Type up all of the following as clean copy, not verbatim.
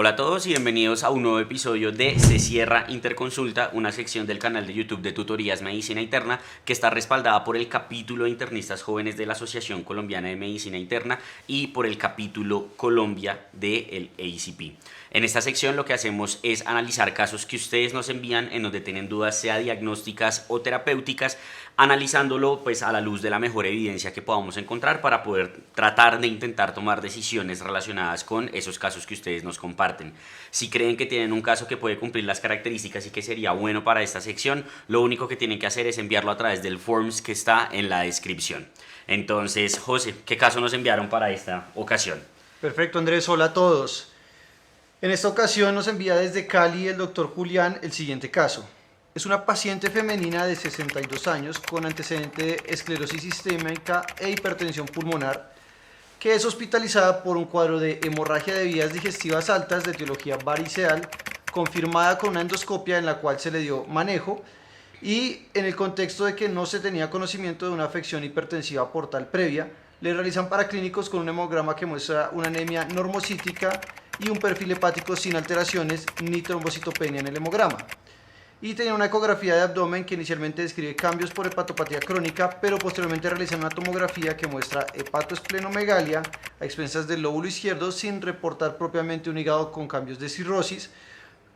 Hola a todos y bienvenidos a un nuevo episodio de Se Cierra Interconsulta, una sección del canal de YouTube de Tutorías Medicina Interna que está respaldada por el capítulo de internistas jóvenes de la Asociación Colombiana de Medicina Interna y por el capítulo Colombia del ACP. En esta sección lo que hacemos es analizar casos que ustedes nos envían en donde tienen dudas, sea diagnósticas o terapéuticas, analizándolo pues a la luz de la mejor evidencia que podamos encontrar para poder tratar de intentar tomar decisiones relacionadas con esos casos que ustedes nos comparten. Si creen que tienen un caso que puede cumplir las características y que sería bueno para esta sección, lo único que tienen que hacer es enviarlo a través del forms que está en la descripción. Entonces, José, ¿qué caso nos enviaron para esta ocasión? Perfecto, Andrés. Hola a todos. En esta ocasión nos envía desde Cali el doctor Julián el siguiente caso. Es una paciente femenina de 62 años con antecedente de esclerosis sistémica e hipertensión pulmonar que es hospitalizada por un cuadro de hemorragia de vías digestivas altas de etiología variceal confirmada con una endoscopia en la cual se le dio manejo y en el contexto de que no se tenía conocimiento de una afección hipertensiva portal previa, le realizan paraclínicos con un hemograma que muestra una anemia normocítica y un perfil hepático sin alteraciones ni trombocitopenia en el hemograma. Y tenía una ecografía de abdomen que inicialmente describe cambios por hepatopatía crónica, pero posteriormente realizan una tomografía que muestra hepatoesplenomegalia a expensas del lóbulo izquierdo sin reportar propiamente un hígado con cambios de cirrosis,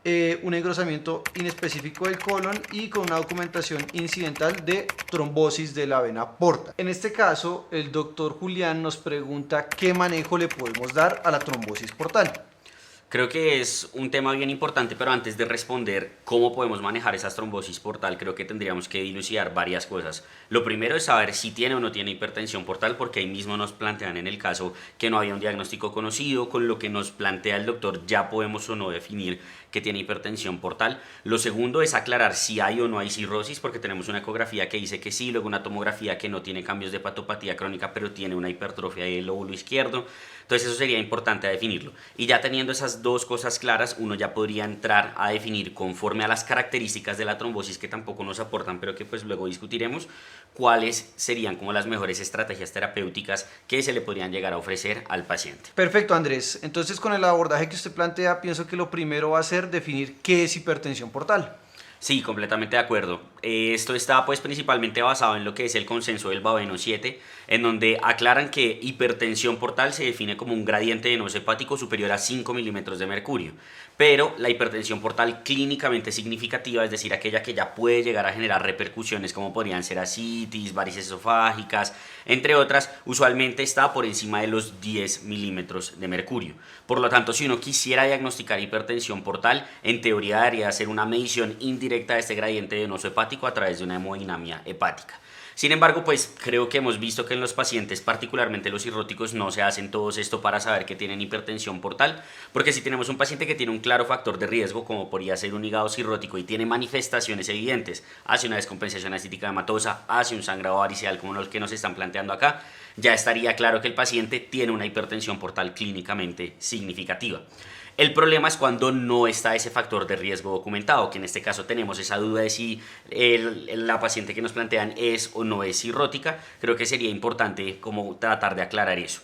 un engrosamiento inespecífico del colon y con una documentación incidental de trombosis de la vena porta. En este caso, el doctor Julián nos pregunta qué manejo le podemos dar a la trombosis portal. Creo que es un tema bien importante, pero antes de responder cómo podemos manejar esas trombosis portal, creo que tendríamos que dilucidar varias cosas. Lo primero es saber si tiene o no tiene hipertensión portal, porque ahí mismo nos plantean en el caso que no había un diagnóstico conocido, con lo que nos plantea el doctor ya podemos o no definir que tiene hipertensión portal. Lo segundo es aclarar si hay o no hay cirrosis, porque tenemos una ecografía que dice que sí, luego una tomografía que no tiene cambios de hepatopatía crónica, pero tiene una hipertrofia del lóbulo izquierdo. Entonces eso sería importante definirlo. Y ya teniendo esas dos cosas claras, uno ya podría entrar a definir conforme a las características de la trombosis que tampoco nos aportan, pero que pues luego discutiremos, cuáles serían como las mejores estrategias terapéuticas que se le podrían llegar a ofrecer al paciente. Perfecto, Andrés. Entonces, con el abordaje que usted plantea, pienso que lo primero va a ser definir qué es hipertensión portal. Sí, completamente de acuerdo. Esto está pues principalmente basado en lo que es el consenso del Babeno 7, en donde aclaran que hipertensión portal se define como un gradiente venoso hepático superior a 5 milímetros de mercurio, pero la hipertensión portal clínicamente significativa, es decir, aquella que ya puede llegar a generar repercusiones como podrían ser ascitis, varices esofágicas, entre otras, usualmente está por encima de los 10 milímetros de mercurio. Por lo tanto, si uno quisiera diagnosticar hipertensión portal, en teoría debería hacer una medición indirecta de este gradiente venoso hepático a través de una hemodinamia hepática. Sin embargo, pues creo que hemos visto que en los pacientes, particularmente los cirróticos, no se hacen todos esto para saber que tienen hipertensión portal, porque si tenemos un paciente que tiene un claro factor de riesgo, como podría ser un hígado cirrótico y tiene manifestaciones evidentes, hace una descompensación acítica hematosa, hace un sangrado variceal como el que nos están planteando acá, ya estaría claro que el paciente tiene una hipertensión portal clínicamente significativa. El problema es cuando no está ese factor de riesgo documentado, que en este caso tenemos esa duda de si la paciente que nos plantean es o no es cirrótica. Creo que sería importante como tratar de aclarar eso.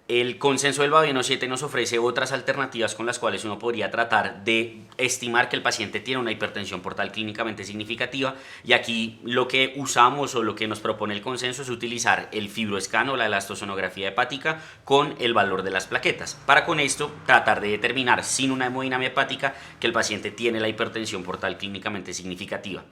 El consenso del Babeno 7 nos ofrece otras alternativas con las cuales uno podría tratar de estimar que el paciente tiene una hipertensión portal clínicamente significativa, y aquí lo que usamos o lo que nos propone el consenso es utilizar el FibroScan o la elastosonografía hepática con el valor de las plaquetas, para con esto tratar de determinar sin una hemodinamia hepática que el paciente tiene la hipertensión portal clínicamente significativa.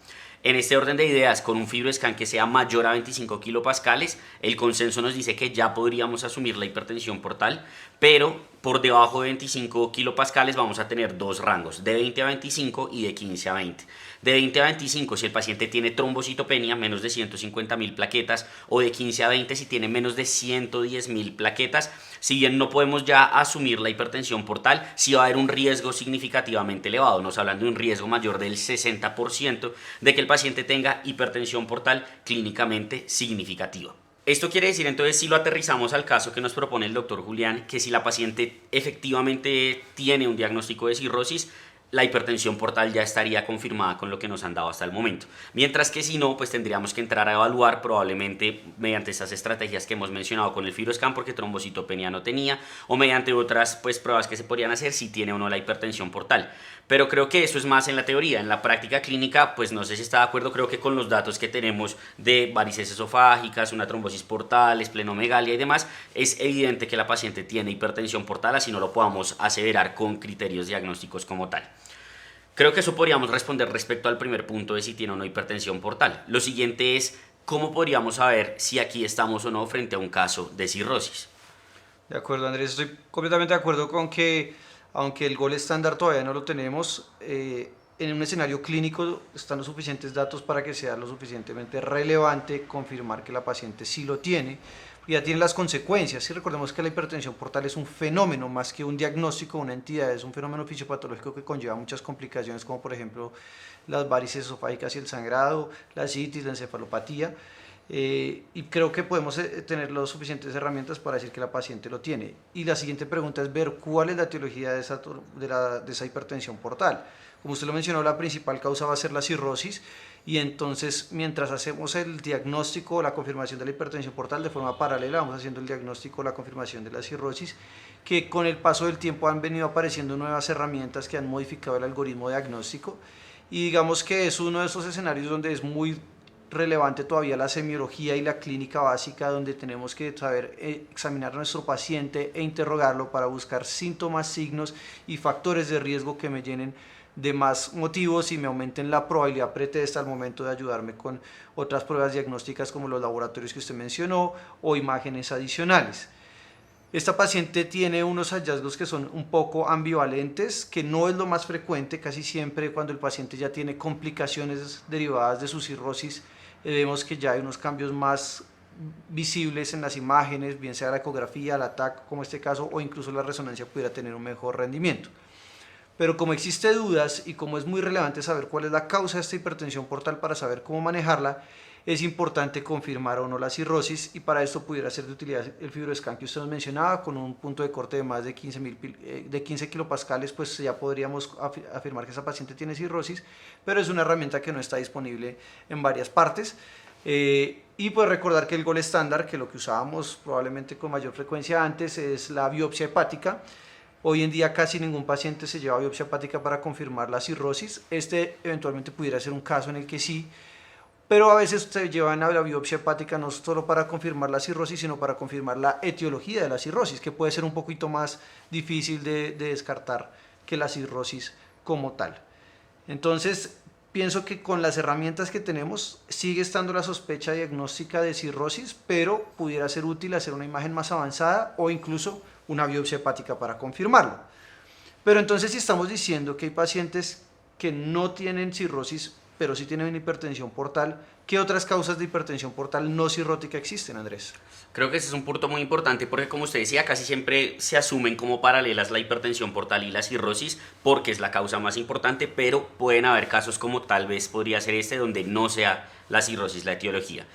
En este orden de ideas, con un FibroScan que sea mayor a 25 kilopascales, el consenso nos dice que ya podríamos asumir la hipertensión portal, pero por debajo de 25 kilopascales vamos a tener dos rangos, de 20 a 25 y de 15 a 20. De 20 a 25 si el paciente tiene trombocitopenia, menos de 150.000 plaquetas, o de 15 a 20 si tiene menos de 110.000 plaquetas. Si bien no podemos ya asumir la hipertensión portal, sí va a haber un riesgo significativamente elevado. Nos hablan de un riesgo mayor del 60% de que el paciente tenga hipertensión portal clínicamente significativa. Esto quiere decir entonces, si lo aterrizamos al caso que nos propone el doctor Julián, que si la paciente efectivamente tiene un diagnóstico de cirrosis, la hipertensión portal ya estaría confirmada con lo que nos han dado hasta el momento. Mientras que si no, pues tendríamos que entrar a evaluar probablemente mediante estas estrategias que hemos mencionado con el FibroScan, porque trombocitopenia no tenía, o mediante otras pues pruebas que se podrían hacer si tiene o no la hipertensión portal. Pero creo que eso es más en la teoría. En la práctica clínica, pues no sé si está de acuerdo, creo que con los datos que tenemos de varices esofágicas, una trombosis portal, esplenomegalia y demás, es evidente que la paciente tiene hipertensión portal, así no lo podamos aseverar con criterios diagnósticos como tal. Creo que eso podríamos responder respecto al primer punto de si tiene o no hipertensión portal. Lo siguiente es, ¿cómo podríamos saber si aquí estamos o no frente a un caso de cirrosis? De acuerdo, Andrés, estoy completamente de acuerdo con que, aunque el gol estándar todavía no lo tenemos, en un escenario clínico están los suficientes datos para que sea lo suficientemente relevante confirmar que la paciente sí lo tiene, y ya tiene las consecuencias. Y recordemos que la hipertensión portal es un fenómeno más que un diagnóstico, una entidad, es un fenómeno fisiopatológico que conlleva muchas complicaciones, como por ejemplo las varices esofágicas y el sangrado, la citis, la encefalopatía. Y creo que podemos tener las suficientes herramientas para decir que la paciente lo tiene. Y la siguiente pregunta es ver cuál es la etiología de esa hipertensión portal. Como usted lo mencionó, la principal causa va a ser la cirrosis, y entonces mientras hacemos el diagnóstico o la confirmación de la hipertensión portal, de forma paralela vamos haciendo el diagnóstico o la confirmación de la cirrosis, que con el paso del tiempo han venido apareciendo nuevas herramientas que han modificado el algoritmo diagnóstico, y digamos que es uno de esos escenarios donde es muy relevante todavía la semiología y la clínica básica, donde tenemos que saber examinar a nuestro paciente e interrogarlo para buscar síntomas, signos y factores de riesgo que me llenen de más motivos y me aumenten la probabilidad pretesta al momento de ayudarme con otras pruebas diagnósticas como los laboratorios que usted mencionó o imágenes adicionales. Esta paciente tiene unos hallazgos que son un poco ambivalentes, que no es lo más frecuente. Casi siempre cuando el paciente ya tiene complicaciones derivadas de su cirrosis, vemos que ya hay unos cambios más visibles en las imágenes, bien sea la ecografía, la TAC, como este caso, o incluso la resonancia pudiera tener un mejor rendimiento. Pero como existe dudas y como es muy relevante saber cuál es la causa de esta hipertensión portal para saber cómo manejarla, es importante confirmar o no la cirrosis, y para esto pudiera ser de utilidad el FibroScan que usted nos mencionaba. Con un punto de corte de más de 15 kilopascales, pues ya podríamos afirmar que esa paciente tiene cirrosis, pero es una herramienta que no está disponible en varias partes. Y pues recordar que el gol estándar, que lo que usábamos probablemente con mayor frecuencia antes, es la biopsia hepática. Hoy en día casi ningún paciente se lleva biopsia hepática para confirmar la cirrosis. Este eventualmente pudiera ser un caso en el que sí, pero a veces se llevan a la biopsia hepática no solo para confirmar la cirrosis, sino para confirmar la etiología de la cirrosis, que puede ser un poquito más difícil de descartar que la cirrosis como tal. Entonces, pienso que con las herramientas que tenemos sigue estando la sospecha diagnóstica de cirrosis, pero pudiera ser útil hacer una imagen más avanzada o incluso una biopsia hepática para confirmarlo. Pero entonces, si estamos diciendo que hay pacientes que no tienen cirrosis, pero sí tienen hipertensión portal, ¿qué otras causas de hipertensión portal no cirrótica existen, Andrés? Creo que ese es un punto muy importante porque, como usted decía, casi siempre se asumen como paralelas la hipertensión portal y la cirrosis porque es la causa más importante, pero pueden haber casos como tal vez podría ser este donde no sea la cirrosis la etiología.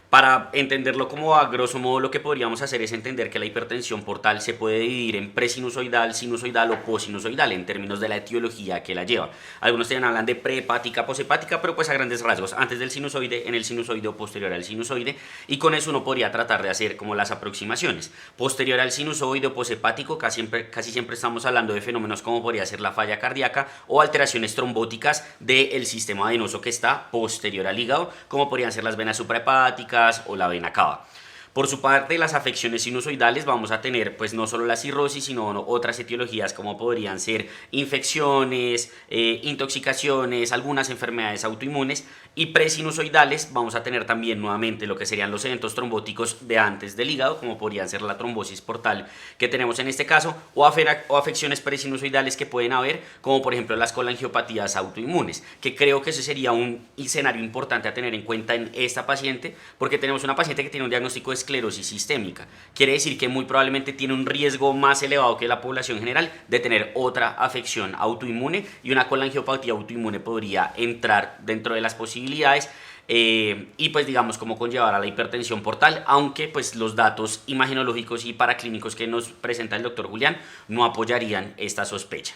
Para entenderlo como a grosso modo, lo que podríamos hacer es entender que la hipertensión portal se puede dividir en presinusoidal, sinusoidal o posinusoidal en términos de la etiología que la lleva. Algunos también hablan de prehepática, poshepática, pero pues a grandes rasgos, antes del sinusoide, en el sinusoide o posterior al sinusoide, y con eso uno podría tratar de hacer como las aproximaciones. Posterior al sinusoide o poshepático, casi siempre estamos hablando de fenómenos como podría ser la falla cardíaca o alteraciones trombóticas del sistema venoso que está posterior al hígado, como podrían ser las venas suprahepáticas o la vena cava. Por su parte, las afecciones sinusoidales vamos a tener pues no solo la cirrosis, sino otras etiologías como podrían ser infecciones, intoxicaciones, algunas enfermedades autoinmunes, y presinusoidales vamos a tener también nuevamente lo que serían los eventos trombóticos de antes del hígado, como podrían ser la trombosis portal que tenemos en este caso, o afecciones presinusoidales que pueden haber, como por ejemplo las colangiopatías autoinmunes, que creo que ese sería un escenario importante a tener en cuenta en esta paciente, porque tenemos una paciente que tiene un diagnóstico de esclerosis sistémica. Quiere decir que muy probablemente tiene un riesgo más elevado que la población general de tener otra afección autoinmune, y una colangiopatía autoinmune podría entrar dentro de las posibilidades y pues digamos como conllevar a la hipertensión portal, aunque pues los datos imagenológicos y paraclínicos que nos presenta el doctor Julián no apoyarían esta sospecha.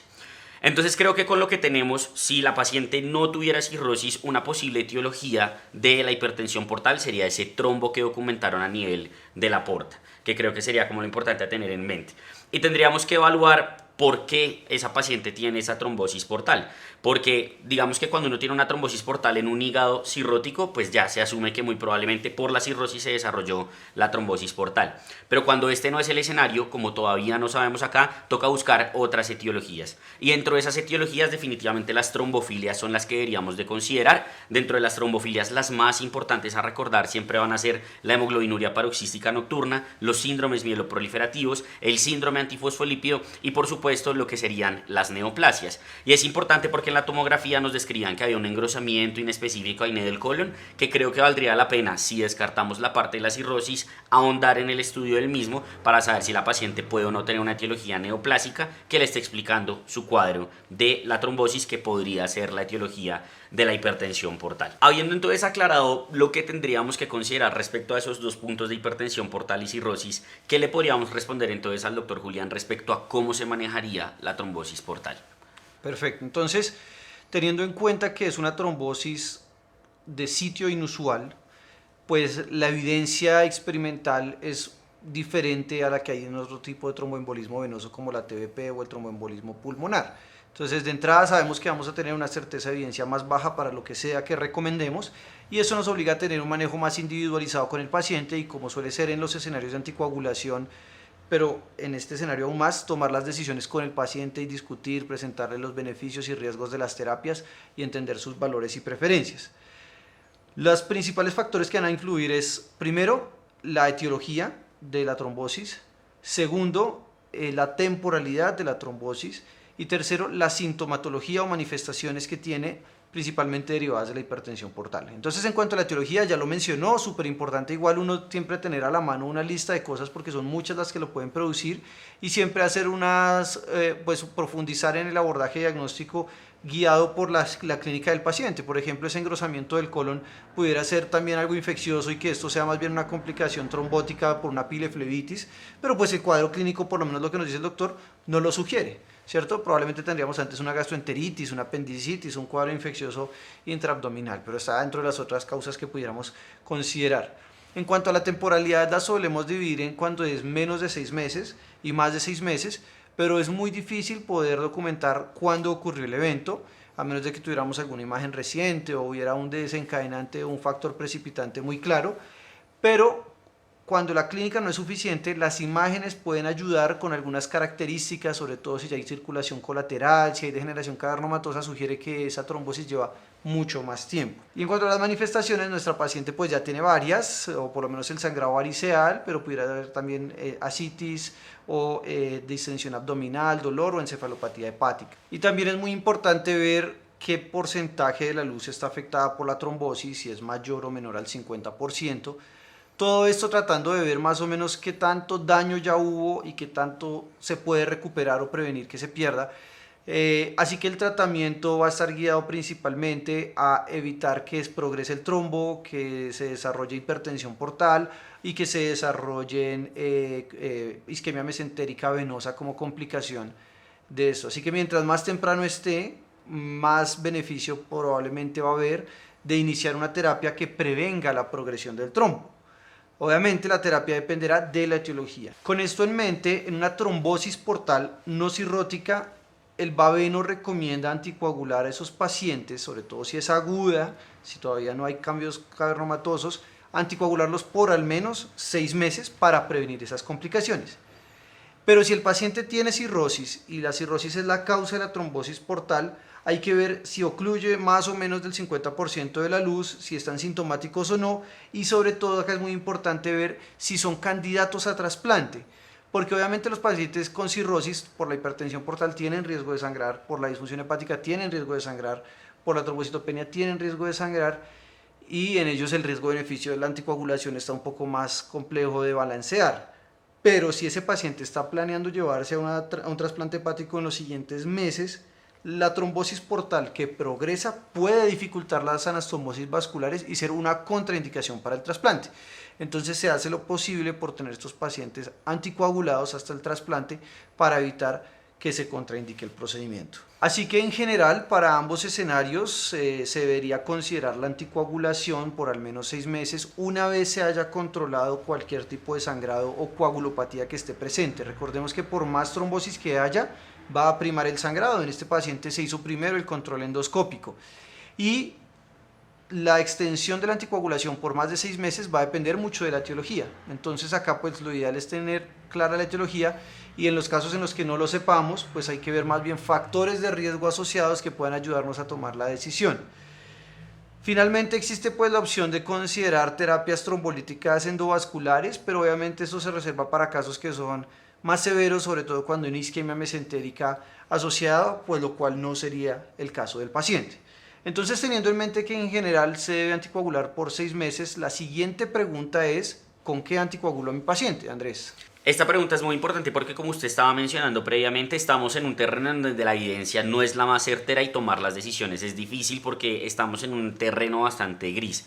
Entonces creo que con lo que tenemos, si la paciente no tuviera cirrosis, una posible etiología de la hipertensión portal sería ese trombo que documentaron a nivel de la porta, que creo que sería como lo importante a tener en mente. Y tendríamos que evaluar por qué esa paciente tiene esa trombosis portal. Porque digamos que cuando uno tiene una trombosis portal en un hígado cirrótico, pues ya se asume que muy probablemente por la cirrosis se desarrolló la trombosis portal. Pero cuando este no es el escenario, como todavía no sabemos acá, toca buscar otras etiologías. Y dentro de esas etiologías definitivamente las trombofilias son las que deberíamos de considerar. Dentro de las trombofilias las más importantes a recordar siempre van a ser la hemoglobinuria paroxística nocturna, los síndromes mieloproliferativos, el síndrome antifosfolípido y por supuesto lo que serían las neoplasias. Y es importante porque en la tomografía nos describían que había un engrosamiento inespecífico ahí en el colon, que creo que valdría la pena, si descartamos la parte de la cirrosis, ahondar en el estudio del mismo para saber si la paciente puede o no tener una etiología neoplásica que le esté explicando su cuadro de la trombosis, que podría ser la etiología de la hipertensión portal. Habiendo entonces aclarado lo que tendríamos que considerar respecto a esos dos puntos de hipertensión portal y cirrosis, ¿qué le podríamos responder entonces al doctor Julián respecto a cómo se manejaría la trombosis portal? Perfecto, entonces, teniendo en cuenta que es una trombosis de sitio inusual, pues la evidencia experimental es diferente a la que hay en otro tipo de tromboembolismo venoso como la TBP o el tromboembolismo pulmonar. Entonces, de entrada sabemos que vamos a tener una certeza de evidencia más baja para lo que sea que recomendemos, y eso nos obliga a tener un manejo más individualizado con el paciente y, como suele ser en los escenarios de anticoagulación, pero en este escenario aún más, tomar las decisiones con el paciente y discutir, presentarle los beneficios y riesgos de las terapias y entender sus valores y preferencias. Los principales factores que van a influir es, primero, la etiología de la trombosis; segundo, la temporalidad de la trombosis; y tercero, la sintomatología o manifestaciones que tiene, principalmente derivadas de la hipertensión portal. Entonces, en cuanto a la etiología, ya lo mencionó, súper importante igual uno siempre tener a la mano una lista de cosas, porque son muchas las que lo pueden producir, y siempre hacer pues profundizar en el abordaje diagnóstico guiado por la clínica del paciente. Por ejemplo, ese engrosamiento del colon pudiera ser también algo infeccioso y que esto sea más bien una complicación trombótica por una pileflebitis, pero pues el cuadro clínico, por lo menos lo que nos dice el doctor, no lo sugiere, ¿cierto? Probablemente tendríamos antes una gastroenteritis, una apendicitis, un cuadro infeccioso intraabdominal, pero está dentro de las otras causas que pudiéramos considerar. En cuanto a la temporalidad, la solemos dividir en cuando es menos de 6 meses y más de 6 meses, pero es muy difícil poder documentar cuándo ocurrió el evento, a menos de que tuviéramos alguna imagen reciente o hubiera un desencadenante o un factor precipitante muy claro. Pero cuando la clínica no es suficiente, las imágenes pueden ayudar con algunas características, sobre todo si ya hay circulación colateral, si hay degeneración cavernomatosa, sugiere que esa trombosis lleva mucho más tiempo. Y en cuanto a las manifestaciones, nuestra paciente pues ya tiene varias, o por lo menos el sangrado variceal, pero pudiera haber también ascitis o distensión abdominal, dolor o encefalopatía hepática. Y también es muy importante ver qué porcentaje de la luz está afectada por la trombosis, si es mayor o menor al 50%. Todo esto tratando de ver más o menos qué tanto daño ya hubo y qué tanto se puede recuperar o prevenir que se pierda. Así que el tratamiento va a estar guiado principalmente a evitar que progrese el trombo, que se desarrolle hipertensión portal y que se desarrolle isquemia mesentérica venosa como complicación de eso. Así que mientras más temprano esté, más beneficio probablemente va a haber de iniciar una terapia que prevenga la progresión del trombo. Obviamente la terapia dependerá de la etiología. Con esto en mente, en una trombosis portal no cirrótica, el Baveno recomienda anticoagular a esos pacientes, sobre todo si es aguda, si todavía no hay cambios cavernomatosos, anticoagularlos por al menos 6 meses para prevenir esas complicaciones. Pero si el paciente tiene cirrosis y la cirrosis es la causa de la trombosis portal, hay que ver si ocluye más o menos del 50% de la luz, si están sintomáticos o no, y sobre todo acá es muy importante ver si son candidatos a trasplante, porque obviamente los pacientes con cirrosis por la hipertensión portal tienen riesgo de sangrar, por la disfunción hepática tienen riesgo de sangrar, por la trombocitopenia tienen riesgo de sangrar, y en ellos el riesgo-beneficio de la anticoagulación está un poco más complejo de balancear. Pero si ese paciente está planeando llevarse a un trasplante hepático en los siguientes meses, la trombosis portal que progresa puede dificultar las anastomosis vasculares y ser una contraindicación para el trasplante. Entonces se hace lo posible por tener estos pacientes anticoagulados hasta el trasplante para evitar que se contraindique el procedimiento. Así que en general para ambos escenarios se debería considerar la anticoagulación por al menos 6 meses una vez se haya controlado cualquier tipo de sangrado o coagulopatía que esté presente. Recordemos que por más trombosis que haya va a primar el sangrado. En este paciente se hizo primero el control endoscópico y la extensión de la anticoagulación por más de 6 meses va a depender mucho de la etiología. Entonces acá pues lo ideal es tener clara la etiología y en los casos en los que no lo sepamos pues hay que ver más bien factores de riesgo asociados que puedan ayudarnos a tomar la decisión. Finalmente existe pues la opción de considerar terapias trombolíticas endovasculares, pero obviamente eso se reserva para casos que son más severos, sobre todo cuando hay una isquemia mesentérica asociada, pues lo cual no sería el caso del paciente. Entonces, teniendo en mente que en general se debe anticoagular por 6 meses, la siguiente pregunta es, ¿con qué anticoagulo a mi paciente, Andrés? Esta pregunta es muy importante porque, como usted estaba mencionando previamente, estamos en un terreno en donde la evidencia no es la más certera y tomar las decisiones es difícil porque estamos en un terreno bastante gris.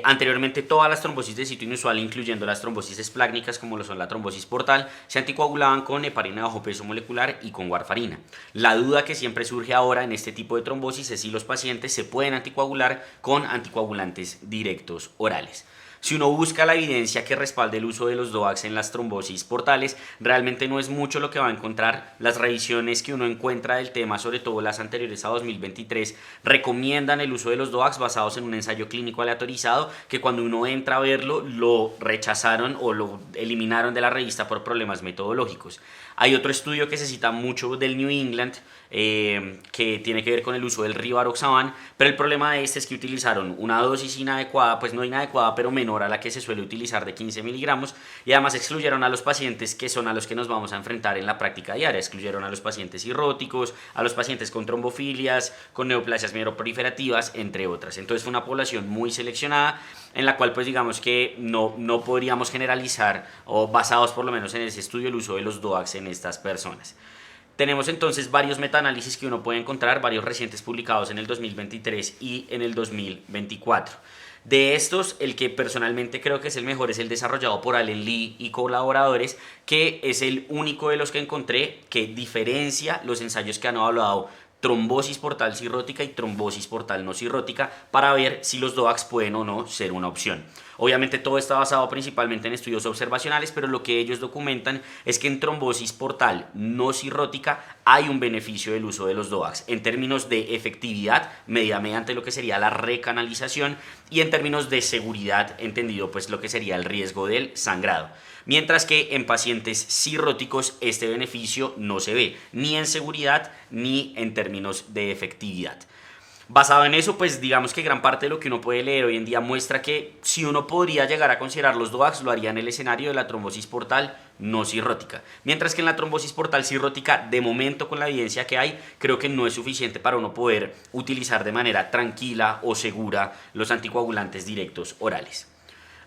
Anteriormente todas las trombosis de sitio inusual, incluyendo las trombosis esplácnicas como lo son la trombosis portal, se anticoagulaban con heparina de bajo peso molecular y con warfarina. La duda que siempre surge ahora en este tipo de trombosis es si los pacientes se pueden anticoagular con anticoagulantes directos orales. Si uno busca la evidencia que respalde el uso de los DOACs en las trombosis portales, realmente no es mucho lo que va a encontrar. Las revisiones que uno encuentra del tema, sobre todo las anteriores a 2023, recomiendan el uso de los DOACs basados en un ensayo clínico aleatorizado que cuando uno entra a verlo lo rechazaron o lo eliminaron de la revista por problemas metodológicos. Hay otro estudio que se cita mucho del New England que tiene que ver con el uso del rivaroxaban, pero el problema de este es que utilizaron una dosis inadecuada, pues no inadecuada, pero menor a la que se suele utilizar de 15 miligramos y además excluyeron a los pacientes que son a los que nos vamos a enfrentar en la práctica diaria. Excluyeron a los pacientes cirróticos, a los pacientes con trombofilias, con neoplasias mieloproliferativas, entre otras. Entonces fue una población muy seleccionada en la cual pues digamos que no podríamos generalizar o basados por lo menos en ese estudio el uso de los DOACs en estas personas. Tenemos entonces varios metaanálisis que uno puede encontrar, varios recientes publicados en el 2023 y en el 2024. De estos, el que personalmente creo que es el mejor es el desarrollado por Allen Lee y colaboradores, que es el único de los que encontré que diferencia los ensayos que han evaluado trombosis portal cirrótica y trombosis portal no cirrótica para ver si los DOACs pueden o no ser una opción. Obviamente todo está basado principalmente en estudios observacionales, pero lo que ellos documentan es que en trombosis portal no cirrótica hay un beneficio del uso de los DOACs en términos de efectividad medida mediante lo que sería la recanalización y en términos de seguridad entendido pues lo que sería el riesgo del sangrado. Mientras que en pacientes cirróticos este beneficio no se ve ni en seguridad ni en términos de efectividad. Basado en eso, pues digamos que gran parte de lo que uno puede leer hoy en día muestra que si uno podría llegar a considerar los DOACs, lo haría en el escenario de la trombosis portal no cirrótica. Mientras que en la trombosis portal cirrótica, de momento con la evidencia que hay, creo que no es suficiente para uno poder utilizar de manera tranquila o segura los anticoagulantes directos orales.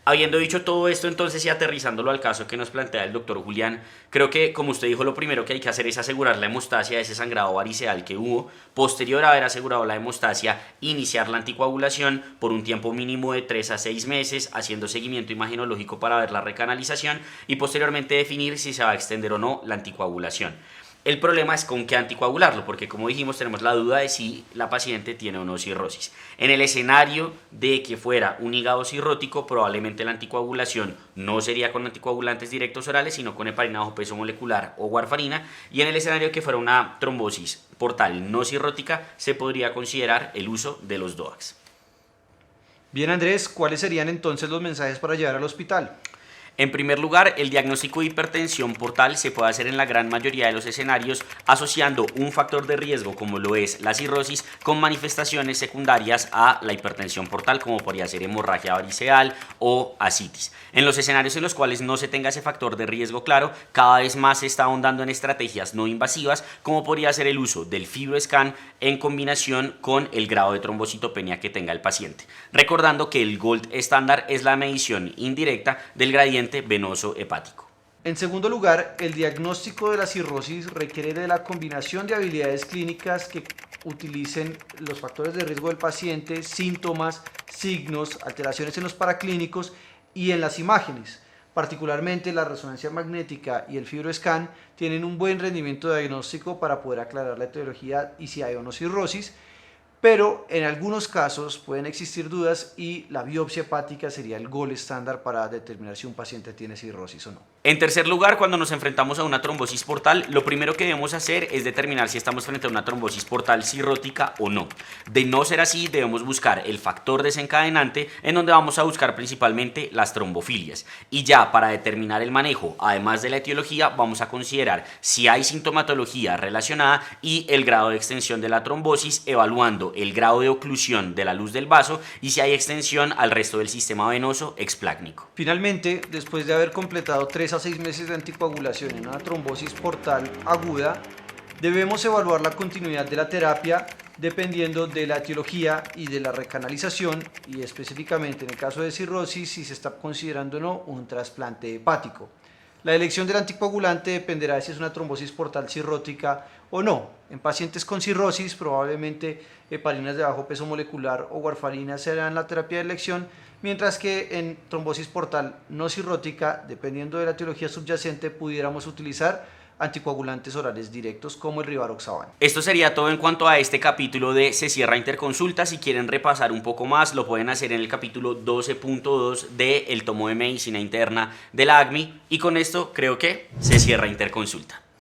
Habiendo dicho todo esto entonces y aterrizándolo al caso que nos plantea el doctor Julián, creo que como usted dijo lo primero que hay que hacer es asegurar la hemostasia de ese sangrado variceal que hubo. Posterior a haber asegurado la hemostasia, iniciar la anticoagulación por un tiempo mínimo de 3 a 6 meses, haciendo seguimiento imagenológico para ver la recanalización y posteriormente definir si se va a extender o no la anticoagulación. El problema es con qué anticoagularlo, porque como dijimos tenemos la duda de si la paciente tiene o no cirrosis. En el escenario de que fuera un hígado cirrótico, probablemente la anticoagulación no sería con anticoagulantes directos orales, sino con heparina bajo peso molecular o warfarina. Y en el escenario de que fuera una trombosis portal no cirrótica, se podría considerar el uso de los DOACs. Bien, Andrés, ¿cuáles serían entonces los mensajes para llevar al hospital? En primer lugar, el diagnóstico de hipertensión portal se puede hacer en la gran mayoría de los escenarios asociando un factor de riesgo como lo es la cirrosis con manifestaciones secundarias a la hipertensión portal como podría ser hemorragia variceal o ascitis. En los escenarios en los cuales no se tenga ese factor de riesgo claro, cada vez más se está ahondando en estrategias no invasivas como podría ser el uso del FibroScan en combinación con el grado de trombocitopenia que tenga el paciente. Recordando que el gold estándar es la medición indirecta del gradiente venoso hepático. En segundo lugar, el diagnóstico de la cirrosis requiere de la combinación de habilidades clínicas que utilicen los factores de riesgo del paciente, síntomas, signos, alteraciones en los paraclínicos y en las imágenes. Particularmente la resonancia magnética y el FibroScan tienen un buen rendimiento diagnóstico para poder aclarar la etiología y si hay o no cirrosis, pero en algunos casos pueden existir dudas y la biopsia hepática sería el gol estándar para determinar si un paciente tiene cirrosis o no. En tercer lugar, cuando nos enfrentamos a una trombosis portal, lo primero que debemos hacer es determinar si estamos frente a una trombosis portal cirrótica o no. De no ser así, debemos buscar el factor desencadenante, en donde vamos a buscar principalmente las trombofilias. Y ya para determinar el manejo, además de la etiología, vamos a considerar si hay sintomatología relacionada y el grado de extensión de la trombosis, evaluando el grado de oclusión de la luz del vaso y si hay extensión al resto del sistema venoso explácnico. Finalmente, después de haber completado 3 a 6 meses de anticoagulación en una trombosis portal aguda, debemos evaluar la continuidad de la terapia dependiendo de la etiología y de la recanalización y específicamente en el caso de cirrosis si se está considerando o no un trasplante hepático. La elección del anticoagulante dependerá de si es una trombosis portal cirrótica o no. En pacientes con cirrosis, probablemente heparinas de bajo peso molecular o warfarina serán la terapia de elección, mientras que en trombosis portal no cirrótica, dependiendo de la etiología subyacente, pudiéramos utilizar anticoagulantes orales directos como el rivaroxaban. Esto sería todo en cuanto a este capítulo de Se Cierra Interconsulta. Si quieren repasar un poco más, lo pueden hacer en el capítulo 12.2 del tomo de Medicina Interna de la ACMI. Y con esto creo que se cierra Interconsulta.